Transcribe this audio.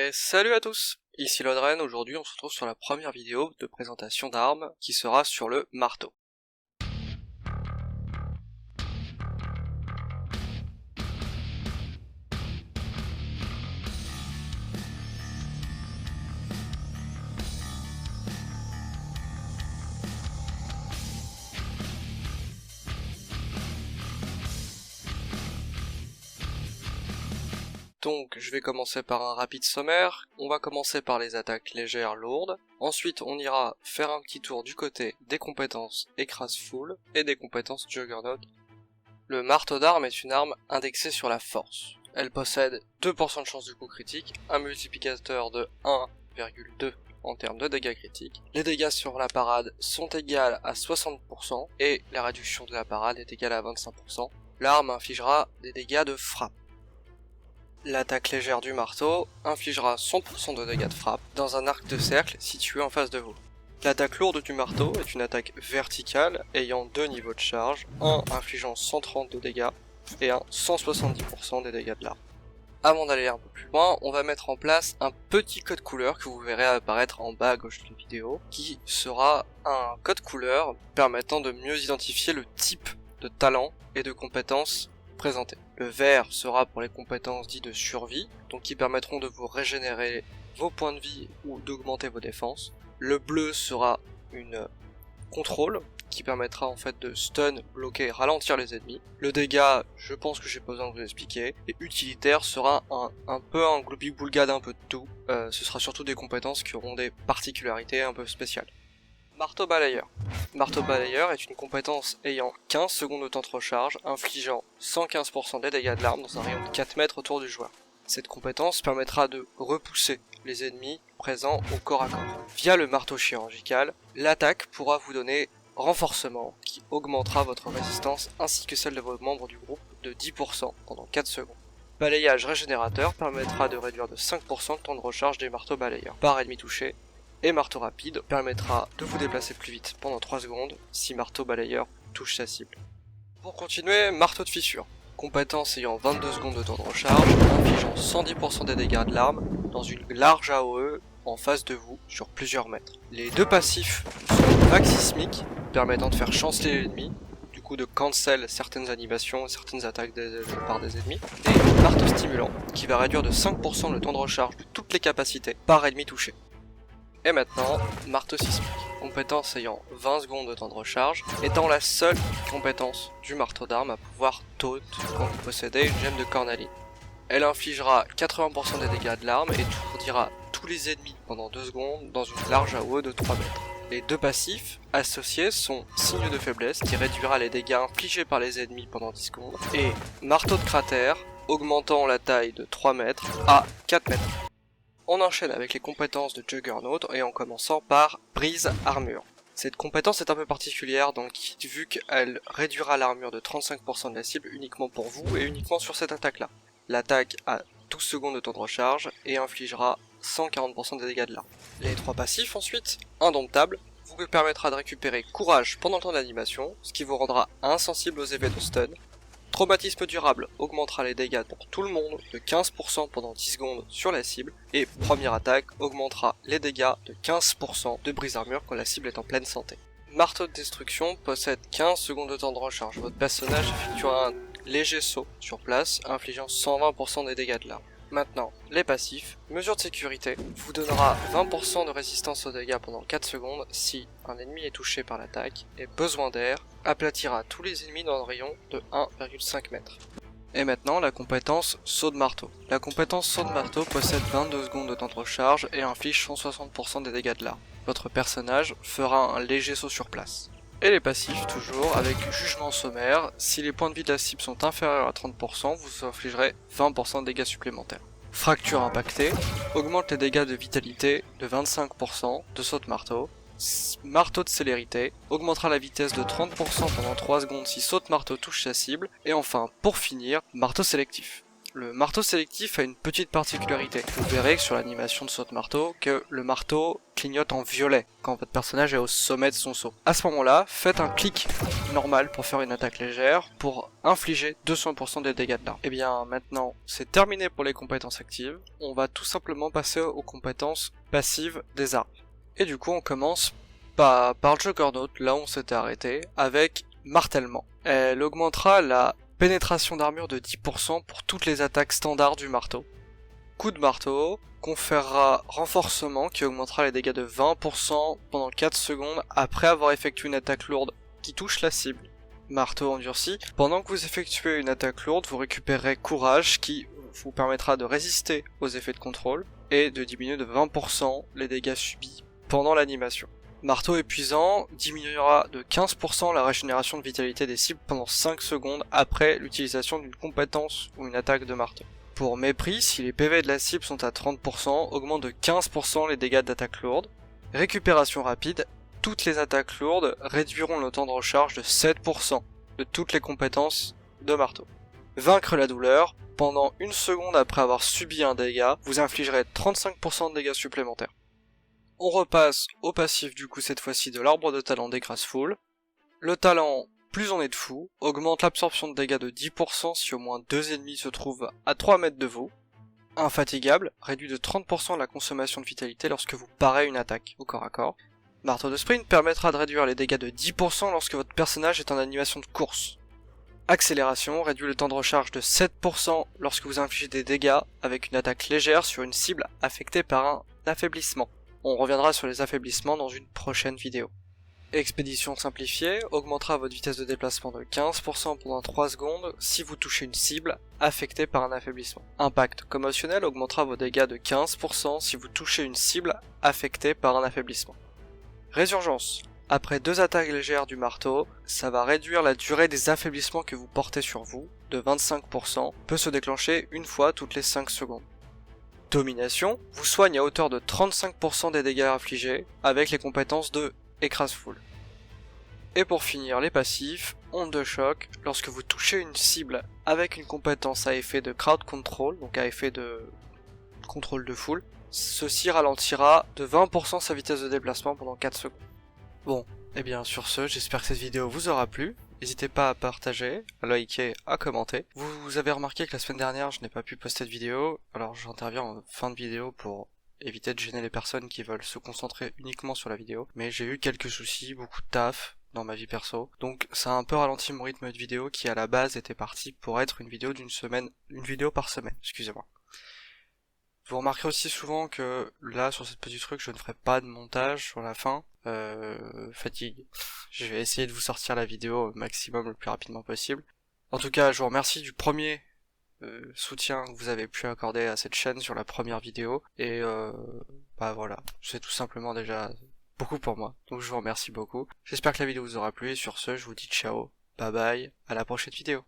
Et salut à tous, ici Lodren. Aujourd'hui on se retrouve sur la première vidéo de présentation d'armes qui sera sur le marteau. Donc je vais commencer par un rapide sommaire. On va commencer par les attaques légères lourdes. Ensuite on ira faire un petit tour du côté des compétences écrase full et des compétences juggernaut. Le marteau d'armes est une arme indexée sur la force. Elle possède 2% de chance de coup critique, un multiplicateur de 1,2 en termes de dégâts critiques. Les dégâts sur la parade sont égales à 60% et la réduction de la parade est égale à 25%. L'arme infligera des dégâts de frappe. L'attaque légère du marteau infligera 100% de dégâts de frappe dans un arc de cercle situé en face de vous. L'attaque lourde du marteau est une attaque verticale ayant deux niveaux de charge, un infligeant 130 de dégâts et un 170% des dégâts de l'arme. Avant d'aller un peu plus loin, on va mettre en place un petit code couleur que vous verrez apparaître en bas à gauche de la vidéo, qui sera un code couleur permettant de mieux identifier le type de talent et de compétences présenté. Le vert sera pour les compétences dites de survie, donc qui permettront de vous régénérer vos points de vie ou d'augmenter vos défenses. Le bleu sera une contrôle, qui permettra en fait de stun, bloquer, ralentir les ennemis. Le dégât, je pense que j'ai pas besoin de vous expliquer. Et utilitaire sera un peu un gloubi-boulga un peu de tout. Ce sera surtout des compétences qui auront des particularités un peu spéciales. Marteau balayeur. Marteau balayeur est une compétence ayant 15 secondes de temps de recharge, infligeant 115% des dégâts de l'arme dans un rayon de 4 mètres autour du joueur. Cette compétence permettra de repousser les ennemis présents au corps à corps. Via le marteau chirurgical, l'attaque pourra vous donner renforcement qui augmentera votre résistance ainsi que celle de vos membres du groupe de 10% pendant 4 secondes. Balayage régénérateur permettra de réduire de 5% le temps de recharge des marteaux balayeurs par ennemi touché. Et marteau rapide permettra de vous déplacer plus vite pendant 3 secondes si marteau balayeur touche sa cible. Pour continuer, marteau de fissure. Compétence ayant 22 secondes de temps de recharge, infligeant 110% des dégâts de l'arme dans une large AOE en face de vous sur plusieurs mètres. Les deux passifs sont vague sismique, permettant de faire chanceler l'ennemi, du coup de cancel certaines animations et certaines attaques par des ennemis, et marteau stimulant, qui va réduire de 5% le temps de recharge de toutes les capacités par ennemi touché. Et maintenant, marteau sismique, compétence ayant 20 secondes de temps de recharge, étant la seule compétence du marteau d'arme à pouvoir taunt quand vous possédez une gemme de cornaline. Elle infligera 80% des dégâts de l'arme et étourdira tous les ennemis pendant 2 secondes dans une large AOE de 3 mètres. Les deux passifs associés sont signe de faiblesse qui réduira les dégâts infligés par les ennemis pendant 10 secondes, et marteau de cratère, augmentant la taille de 3 mètres à 4 mètres. On enchaîne avec les compétences de Juggernaut et en commençant par Brise Armure. Cette compétence est un peu particulière dans le kit vu qu'elle réduira l'armure de 35% de la cible uniquement pour vous et uniquement sur cette attaque-là. L'attaque a 12 secondes de temps de recharge et infligera 140% des dégâts de l'arme. Les trois passifs ensuite, Indomptable, vous permettra de récupérer courage pendant le temps d'animation, ce qui vous rendra insensible aux effets de stun. Traumatisme durable augmentera les dégâts pour tout le monde de 15% pendant 10 secondes sur la cible, et première attaque augmentera les dégâts de 15% de brise armure quand la cible est en pleine santé. Marteau de destruction possède 15 secondes de temps de recharge. Votre personnage effectuera un léger saut sur place, infligeant 120% des dégâts de l'arme. Maintenant, les passifs. Mesure de sécurité vous donnera 20% de résistance aux dégâts pendant 4 secondes si un ennemi est touché par l'attaque, et besoin d'air aplatira tous les ennemis dans un rayon de 1,5 m. Et maintenant, la compétence saut de marteau. La compétence saut de marteau possède 22 secondes de temps de recharge et inflige 160% des dégâts de l'arme. Votre personnage fera un léger saut sur place. Et les passifs toujours, avec jugement sommaire, si les points de vie de la cible sont inférieurs à 30%, vous infligerez 20% de dégâts supplémentaires. Fracture impactée, augmente les dégâts de vitalité de 25% de saut de marteau. Marteau de célérité, augmentera la vitesse de 30% pendant 3 secondes si saut de marteau touche sa cible. Et enfin, pour finir, marteau sélectif. le marteau sélectif a une petite particularité. Vous verrez que sur l'animation de saut de marteau, que le marteau clignote en violet quand votre personnage est au sommet de son saut. À ce moment-là, faites un clic normal pour faire une attaque légère pour infliger 200% des dégâts de l'arme. Et bien maintenant, c'est terminé pour les compétences actives. On va tout simplement passer aux compétences passives des armes. Et du coup, on commence par Juggernaut, là où on s'était arrêté, avec Martèlement. Elle augmentera la pénétration d'armure de 10% pour toutes les attaques standards du marteau. Coup de marteau conférera renforcement qui augmentera les dégâts de 20% pendant 4 secondes après avoir effectué une attaque lourde qui touche la cible. Marteau endurci. Pendant que vous effectuez une attaque lourde, vous récupérerez courage qui vous permettra de résister aux effets de contrôle et de diminuer de 20% les dégâts subis pendant l'animation. Marteau épuisant diminuera de 15% la régénération de vitalité des cibles pendant 5 secondes après l'utilisation d'une compétence ou une attaque de marteau. Pour mépris, si les PV de la cible sont à 30%, augmente de 15% les dégâts d'attaque lourde. Récupération rapide, toutes les attaques lourdes réduiront le temps de recharge de 7% de toutes les compétences de marteau. Vaincre la douleur, pendant 1 seconde après avoir subi un dégât, vous infligerez 35% de dégâts supplémentaires. On repasse au passif du coup cette fois-ci de l'arbre de talent des Graceful. Le talent, plus on est de fou, augmente l'absorption de dégâts de 10% si au moins 2 ennemis se trouvent à 3 mètres de vous. Infatigable, réduit de 30% la consommation de vitalité lorsque vous parez une attaque au corps à corps. Marteau de sprint permettra de réduire les dégâts de 10% lorsque votre personnage est en animation de course. Accélération réduit le temps de recharge de 7% lorsque vous infligez des dégâts avec une attaque légère sur une cible affectée par un affaiblissement. On reviendra sur les affaiblissements dans une prochaine vidéo. Expédition simplifiée augmentera votre vitesse de déplacement de 15% pendant 3 secondes si vous touchez une cible affectée par un affaiblissement. Impact commotionnel augmentera vos dégâts de 15% si vous touchez une cible affectée par un affaiblissement. Résurgence. Après 2 attaques légères du marteau, ça va réduire la durée des affaiblissements que vous portez sur vous de 25%, peut se déclencher une fois toutes les 5 secondes. Domination vous soigne à hauteur de 35% des dégâts infligés avec les compétences de Écrase-Foule. Et pour finir les passifs, onde de choc, lorsque vous touchez une cible avec une compétence à effet de crowd control, donc à effet de contrôle de foule, ceci ralentira de 20% sa vitesse de déplacement pendant 4 secondes. Bon, et bien sur ce, j'espère que cette vidéo vous aura plu. N'hésitez pas à partager, à liker, à commenter. Vous avez remarqué que la semaine dernière, je n'ai pas pu poster de vidéo, alors j'interviens en fin de vidéo pour éviter de gêner les personnes qui veulent se concentrer uniquement sur la vidéo. Mais j'ai eu quelques soucis, beaucoup de taf dans ma vie perso, donc ça a un peu ralenti mon rythme de vidéo qui à la base était parti pour être une vidéo par semaine, excusez-moi. Vous remarquerez aussi souvent que là, sur cette petit truc, je ne ferai pas de montage sur la fin. Fatigue. Je vais essayer de vous sortir la vidéo au maximum le plus rapidement possible. En tout cas, je vous remercie du premier soutien que vous avez pu accorder à cette chaîne sur la première vidéo. Et bah voilà, c'est tout simplement déjà beaucoup pour moi. Donc je vous remercie beaucoup. J'espère que la vidéo vous aura plu et sur ce, je vous dis ciao, bye bye, à la prochaine vidéo.